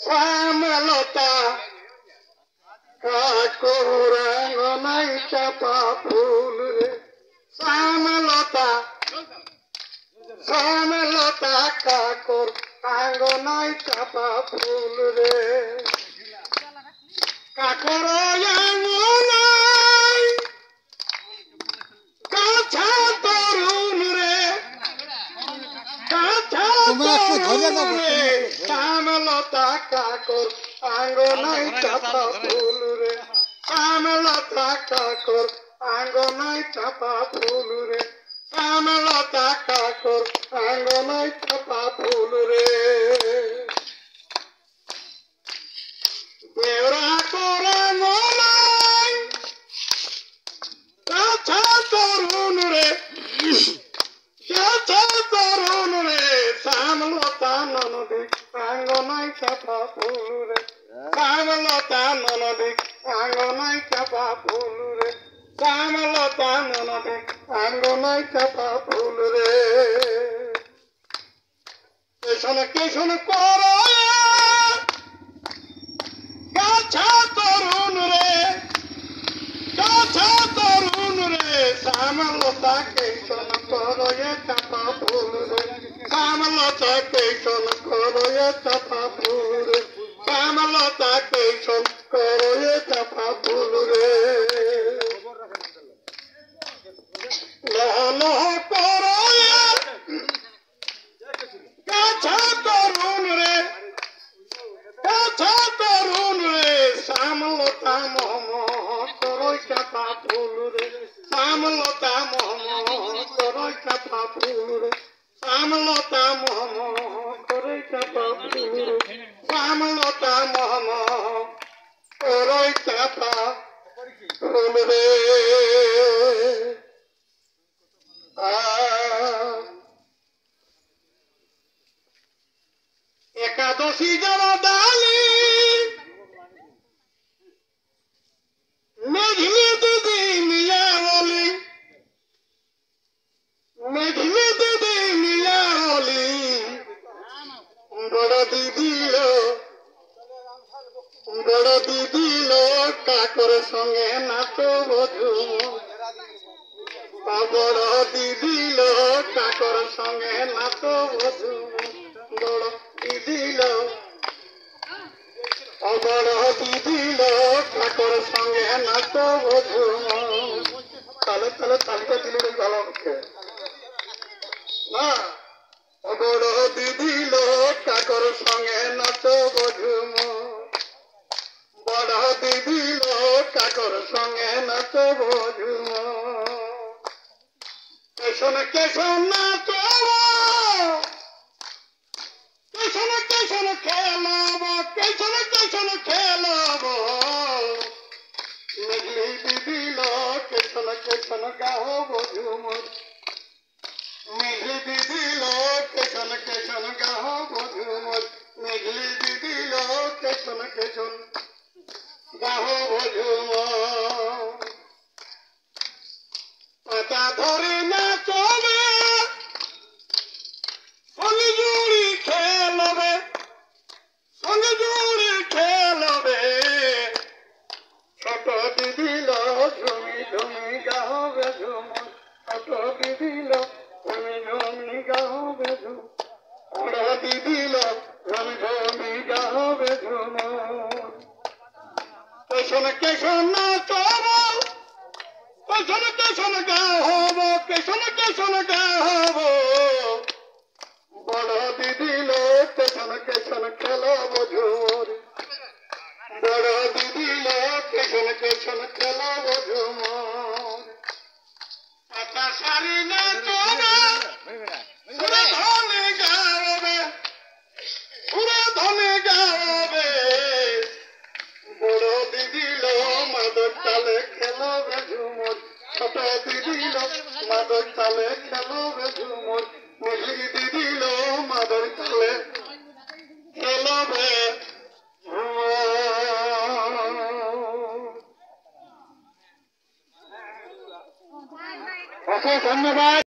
শ্যামলতা কাকর আঙ্গনাই চাপা ফুল রে শ্যামলতা শ্যামলতা কাকর আঙ্গনাই চাপা ফুল রে কাকর আঙ্গনাই কাছা তরুণ রে কাছা তরুণ রে শ্যামলতা কাকর আঙ্গনাই চাপা ফুল রে শ্যামলতা কাকর আঙ্গনাই চাপা ফুল রে শ্যামলতা কাকর আঙ্গনাই চাপা ফুল রে দেওরা করা মলাই কাছা তরুণ রে কাছা তরুণ রে শ্যামলতা ননদী আঙ্গনাই চাপা ফুল রে শ্যামলতা ননদী আঙ্গনাই চাপা ফুল রে শ্যামলতা ননদী আঙ্গনাই চাপা ফুল রে কেশন কেশন করো কাছা তরুণ রে কাছা তরুণ রে শ্যামলতা কেশন করো চাপা ফুল রে শ্যামলতা কেশন করো চাপা ফুল রে শ্যামলতা কেশন করো চাপা ফুল রে লহ লহ করো কাছা তরুণ রে কাছা তরুণ রে শ্যামলতা মহম করো চাপা ফুল রে শ্যামলতা মহম করো চাপা ফুল রে শ্যামলতা মহম করো চাপা ফুল রে শ্যামলতা মহম করো চাপা ফুল রে একাদশী যারা ডালি মেঘলি দিদি মিয়া বলি মেঘলি দিদি মিয়া বলি বড় দিদি লো কাকর সঙ্গে নাচো বধু বড় দিদি লো কাকর সঙ্গে নাচো বধু বড় দিদি লো বড় দিদি লো কাকর সঙ্গে নাচো বধু তালে তালে তালিকা দিলে ভালো হচ্ছে না বড় দিদি লো কাকর সঙ্গে নাচো বধু বড় দিদি লো কাকর সঙ্গে নাচো বধু কেশন কেশন নাচো কেশন কেশন খেলাব কেশন কেশন খেলাব মেঘলি দিদি লো কেশন কেশন গাও বধু মেঘলি দিদি লো কেশন কেশন গাও বধু মেঘলি দিদি লো কেশন কেশন গাও বধু পাতা ধরে নাচবে সঙ্গে জুড়ি খেলবে সঙ্গে জুড়ি খেলবে ছোট দিদি লো ঝুমি ঝুমি গাবে ঝুমুর ছোট দিদি লো ঝুমি ঝুমি গাবে ঝুমুর বড় দিদি লো ঝুমি ঝুমি গাবে ঝুমুর কেশন কেশন নাচব কেশন কেশন গাহব কেশন কেশন গাহব বড় দিদি লো কেশন কেশন খেলব ঝুমুর বড় দিদি লো কেশন কেশন খেলব ঝুমুর পাতা সারি নাচবে সুরে ধনে গাবে সুরে ধনে গাবে বড় দিদি লো মাদক তালে খেলবে ঝুমুর ছোট দিদি লো মাদক তালে খেলবে ঝুমুর মেঘলি দিদি লো মাদক তালে খেলবে ঝুমুর। ধন্যবাদ।